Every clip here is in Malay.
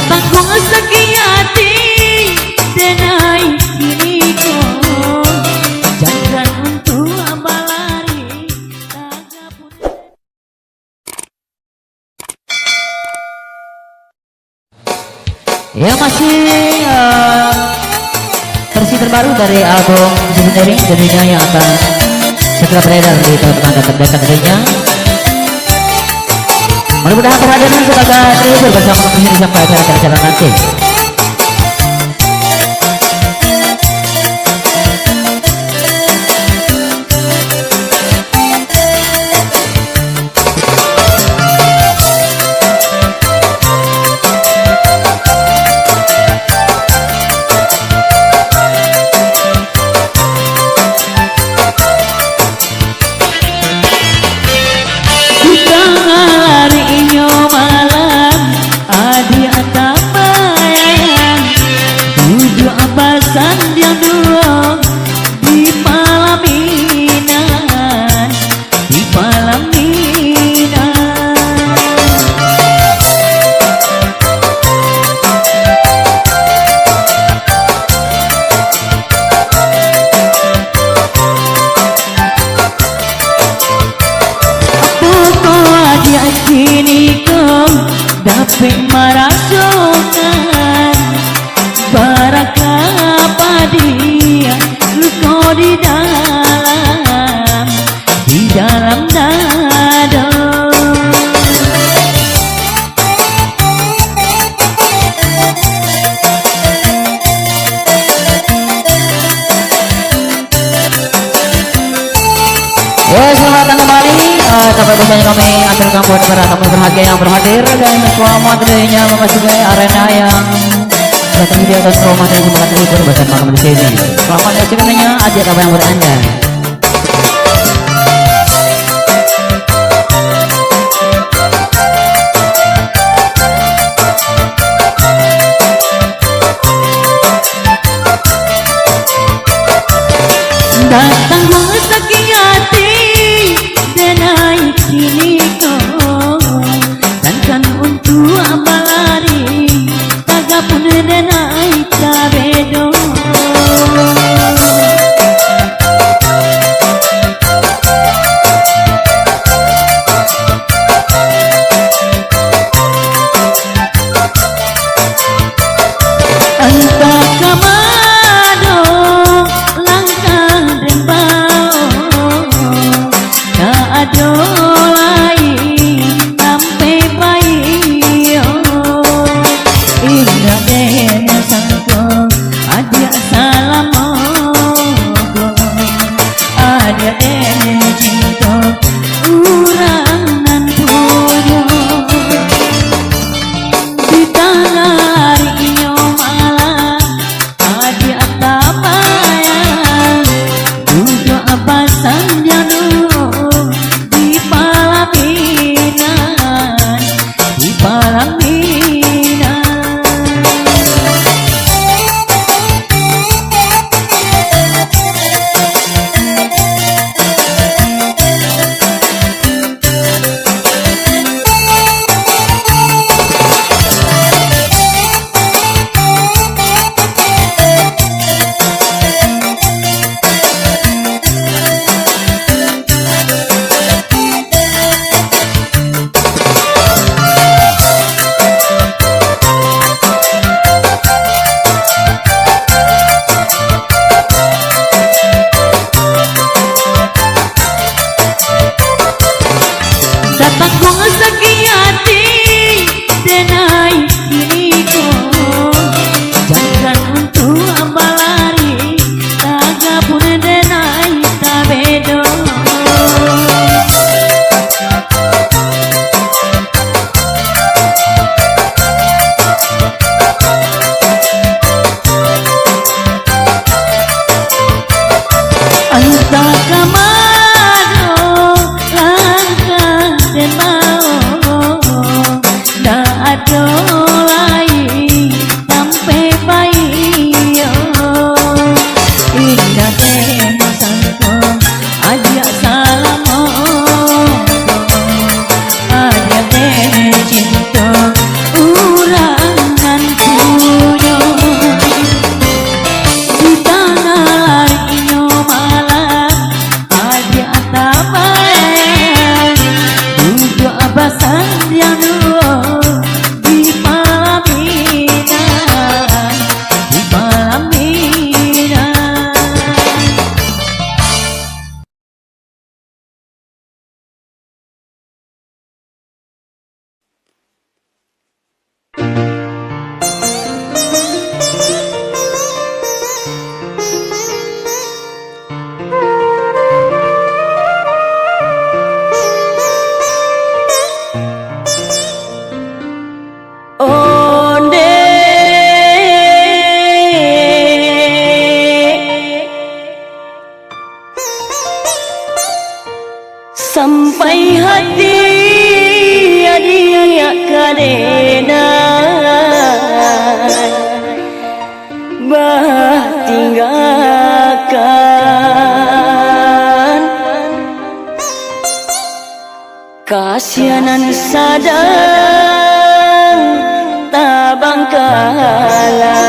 Datang kong sakit hati denai kini kau jangan untuk abalari tagapun. Ya masih versi terbaru dari album Engineering jadinya yang akan segera beredar di teman-teman terdekat darinya. Mudah-mudahan perhatian sebagai terhibur bersama kami sampai acara-acara nanti. Kini kau dapat merasakan barakah padia lu kau di dalam dada. Selamat datang kembali. Sampai biasanya kami aturkan buat para tamu berharga yang berhadir dan selamat tentunya memasuki arena yang telah tersedia atas rumah dan semangat terhibur bersama kami di sini. Selamat menyaksikannya, ajak apa yang beranda. Datang sakit hati denai kini kau dan untuk abalari tagapun denai tabedo. Entah kemana langkah dan bau tak ada lain sampai baik. Indah dan sangka ada salam ada dan cinta urangan punya di tanah inyo malam ada tapayan duduk abasan janu di palaminan di palaminan. Datang kong sakit hati denai kini kau jangan untuk abalari tagapun denai tabedo. Entah kemana langkah dan mau tak ada kadena bah tinggalkan kasihanan sadang tabang kalai.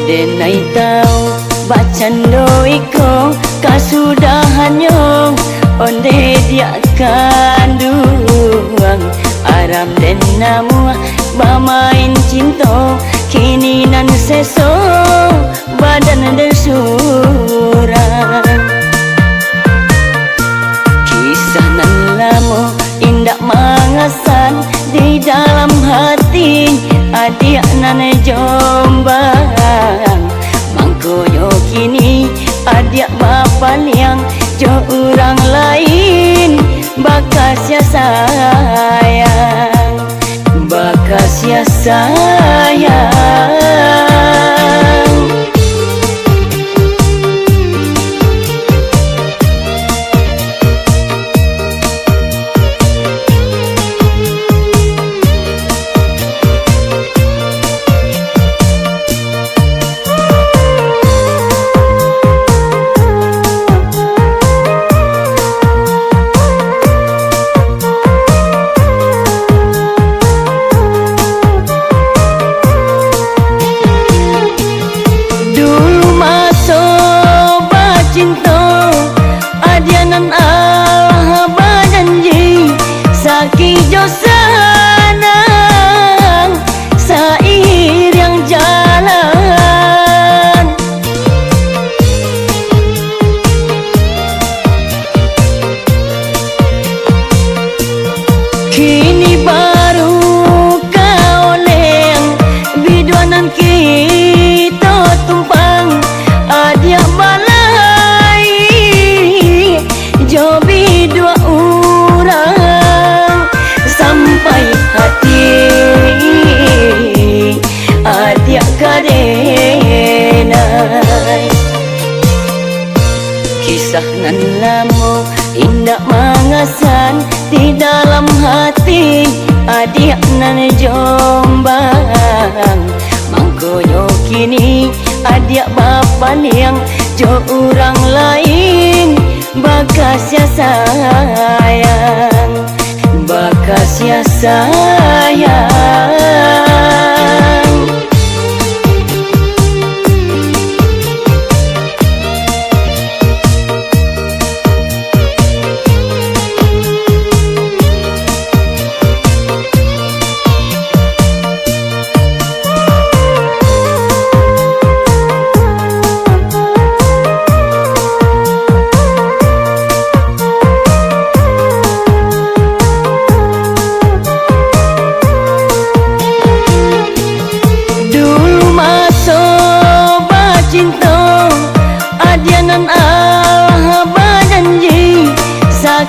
Denai tau bacando iko kasudahanyo onde dia kanduang aram den namu bamain cinta kini nan seso badan desurang kisah nan lamo indak mangasan di dalam hati adik nan jombang mangkoyo kini adik bapa liang jo orang lain bakas ya sayang bakas ya sayang. Kijo sanang sair yang jalan kini baru kau leng biduanan kita tumpang adia balai jo bidua orang sampai hati adik kadenai kisah nan lamo indak mangasan di dalam hati adik nan jombang mangkoyo kini adik bapa liang jo orang lain bakas ya sayang bakas ya sayang.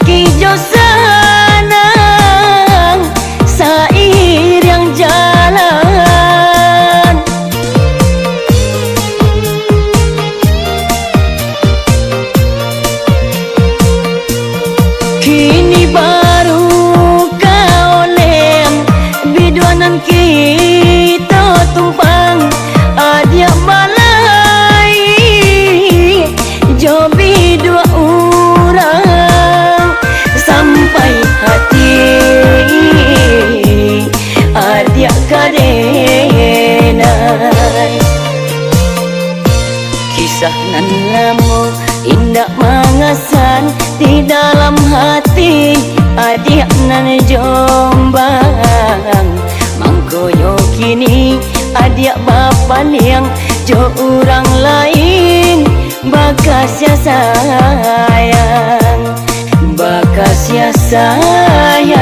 Kijo sanang sair yang jalan kini baru kau lem biduanan kita tumpang adia balai jo bidua orang sampai hati adik kadenai kisah nan lamo indak mangasan di dalam hati adik nan jombang mangkoyo kini adik bapa liang jo orang lain bakas ya sayang bakas ya sayang.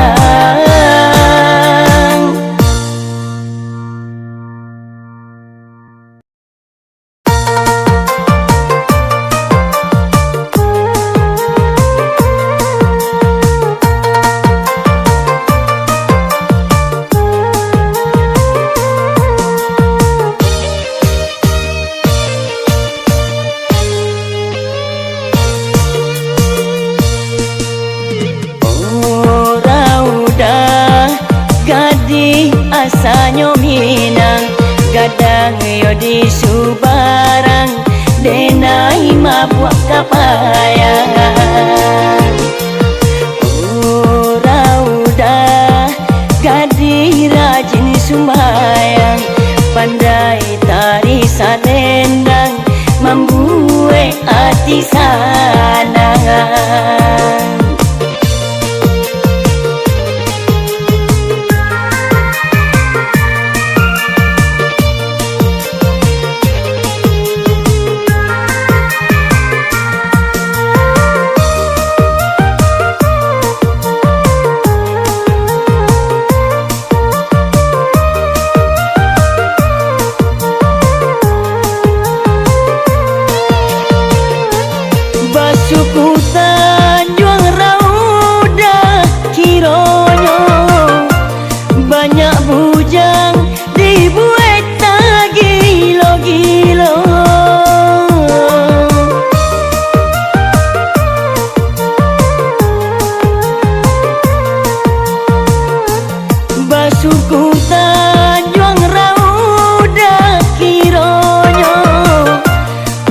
biasanya minang gadang yo di Subarang denai mabuk kapayang ora udah gadi rajin sumbayang pandai tari salendang membuat hati sanang. Suku Tanjung Rauda Kironyo banyak bujang dibuat tak gilo-gilo Basuku Tanjung Rauda Kironyo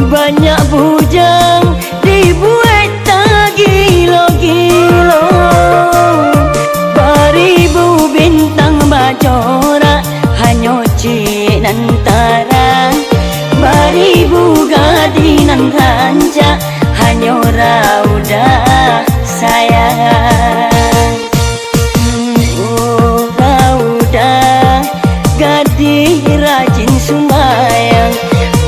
banyak bujang dibuat tak gilo-gilo beribu bintang bacora hanya cinan tarang beribu gadinan ranca hanya rauda sayang rauda gadi rajin sumbayang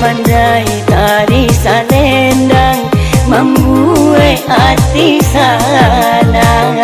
pandai tari salendang membuat hati sanang.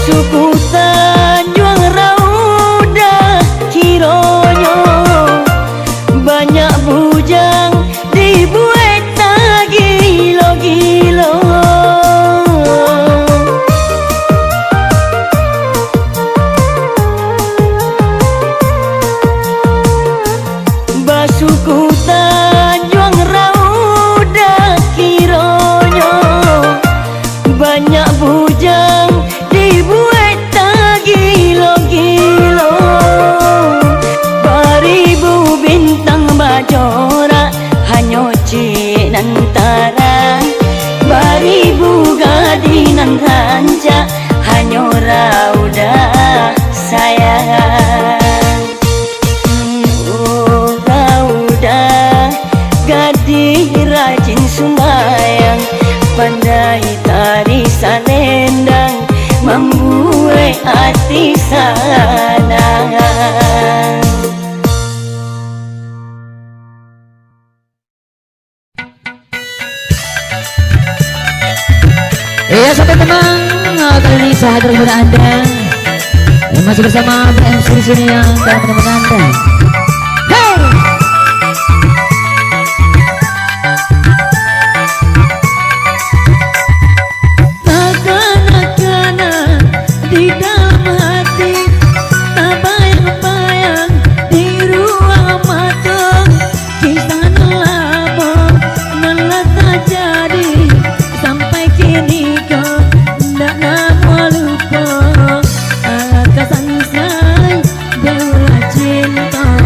Suku Tanjung Rauda Kironyo banyak bujang dibuat tak gilo-gilo Basuku Tanjung Rauda Kironyo banyak bujang dibuat tak gilo-gilo beribu bintang bacora hanya cinan tarang beribu gadinan ranca hanya rauda sayang rauda gadi rajin sumbayang pandai tari salendang membuat hati sanang. Iya sampai teman kali ini saya hadir kepada anda yang masih bersama BMC di sini yang telah menemukan anda. Hey! Di dalam hati tak bayang-bayang di ruang mata kisah lama melata jadi sampai kini kau tak nama lupa kesan say dewa cinta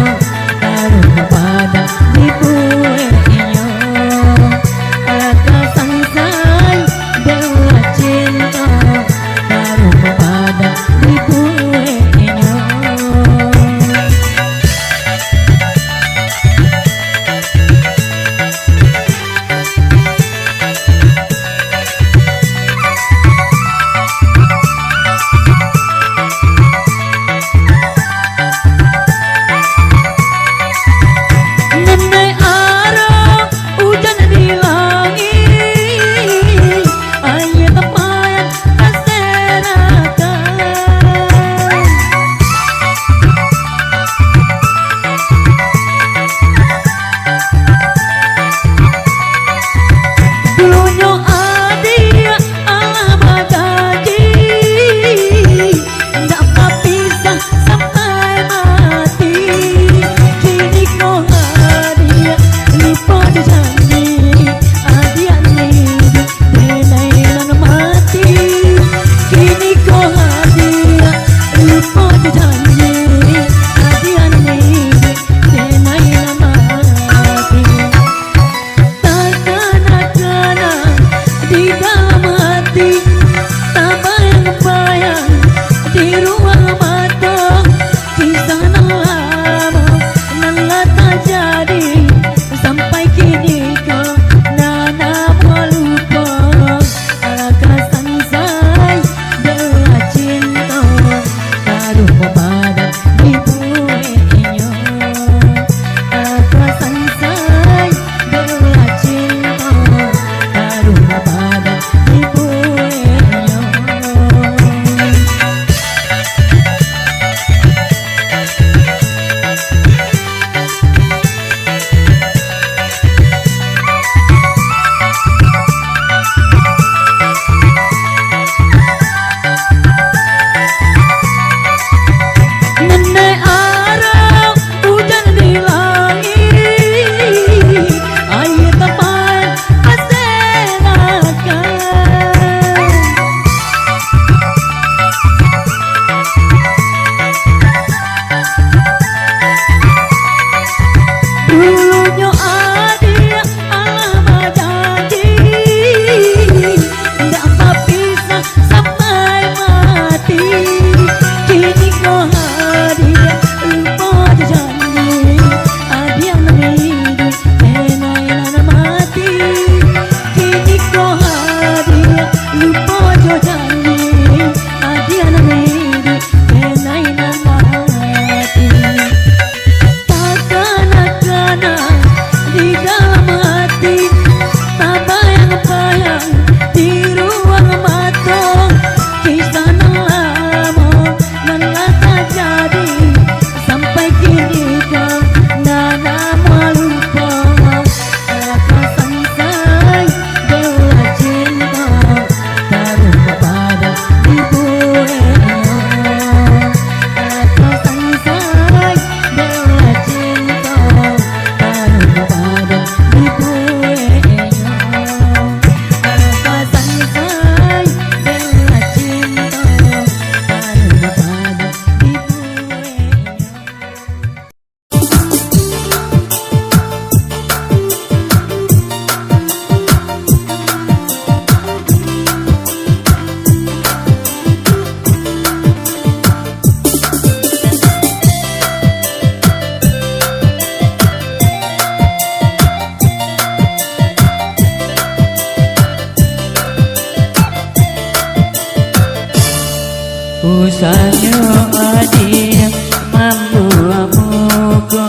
Usahanya adik mampu amuko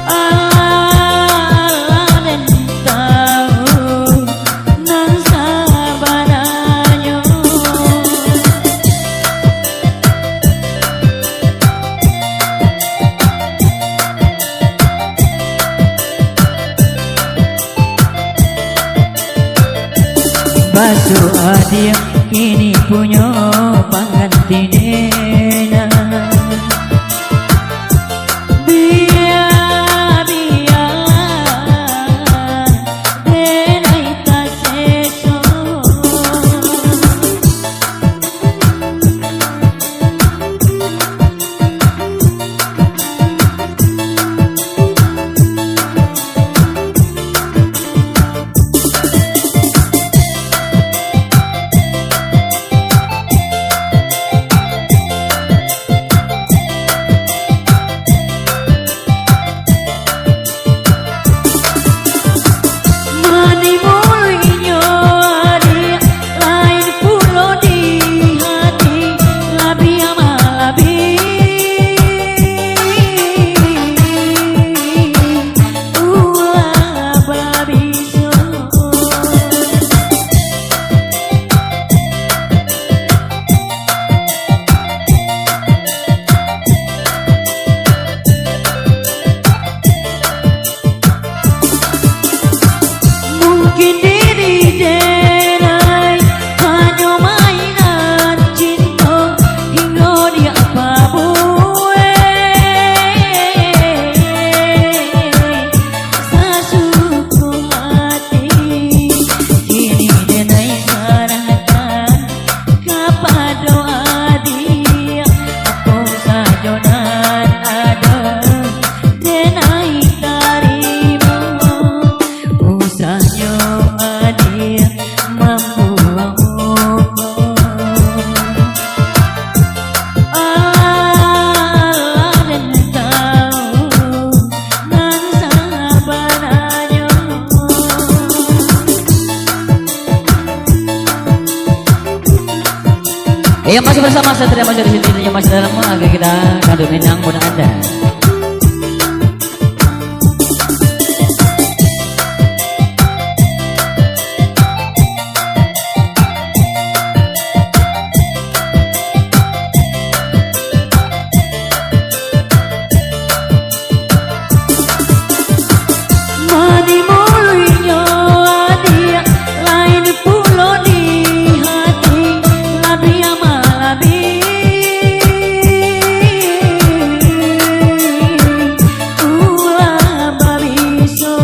Allah dan tahu nan sabananya basuh adik kini punya pengganti nena biar nena ita seso mungkin diri denai hanya mainan cinta hingga dia apa buat sasuku hati kini denai sarahkan kepada adik apa saja nan ada denai tarima usahanya adik mampu amuko Allah dan tahu nan sabananya Yang masih bersama Satria masih di sini, yang masih dalam agak kita kado minang mudah Anda. Mani mulunya adik lain pulo di hati labi amalabi ulah babiso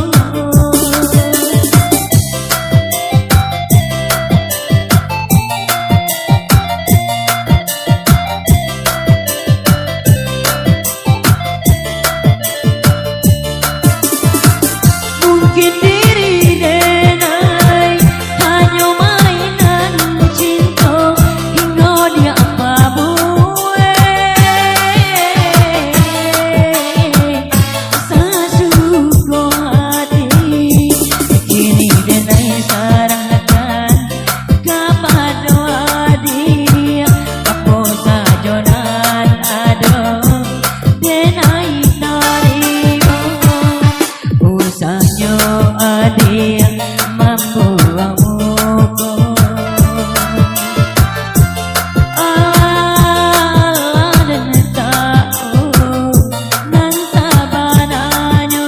mungkin diri denai hanya mainan cinta hingga dia apa buat sasuku hati kini denai sarahkan kepada adik apa saja nan ada denai tarima usahanya adik mampu amuko Allah dan tahu nan sabananya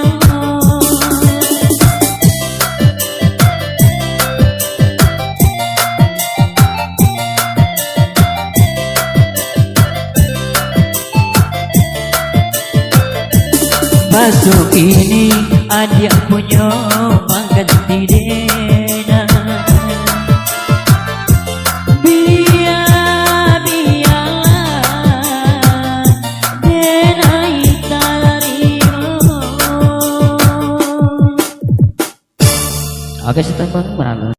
basuh ini adik punya pengganti dena biar dena ita tarima Oke, setelah mana?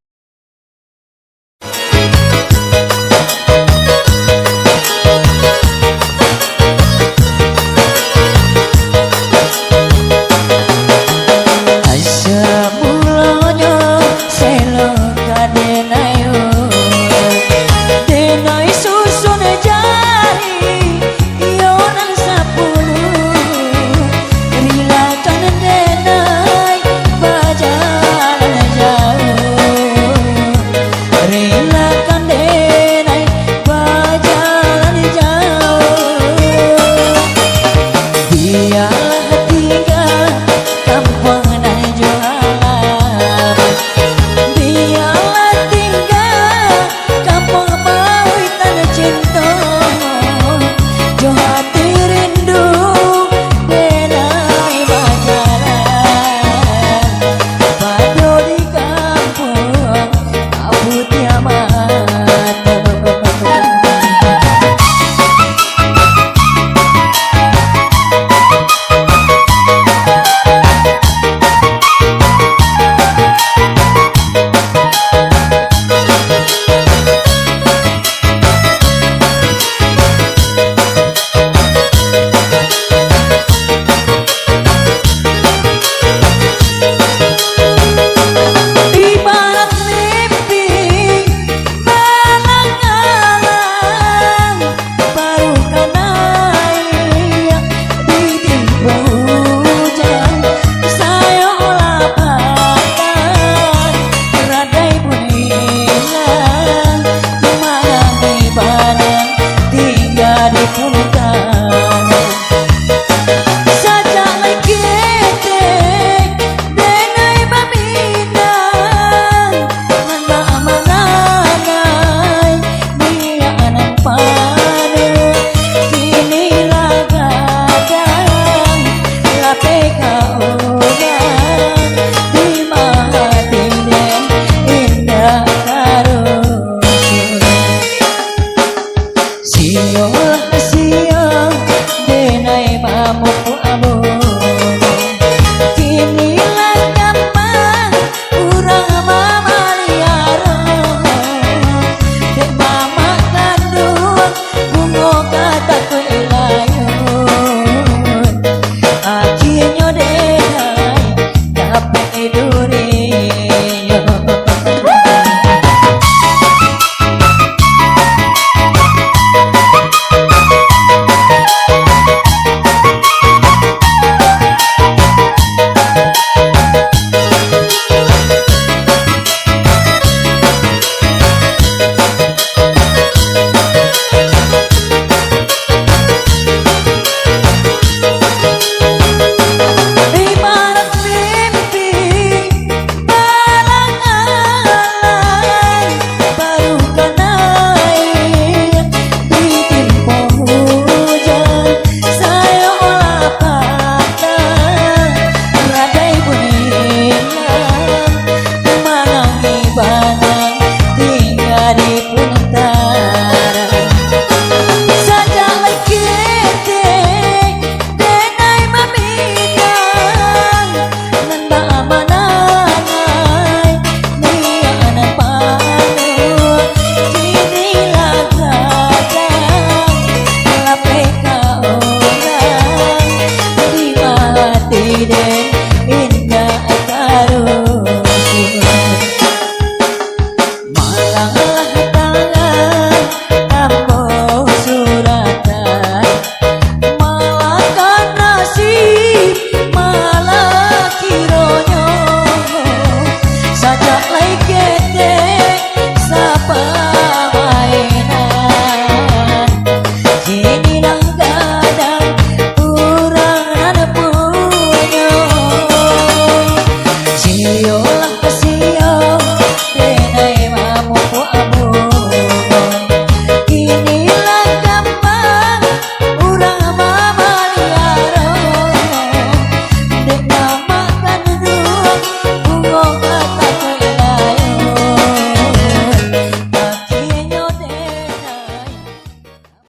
Tinggal di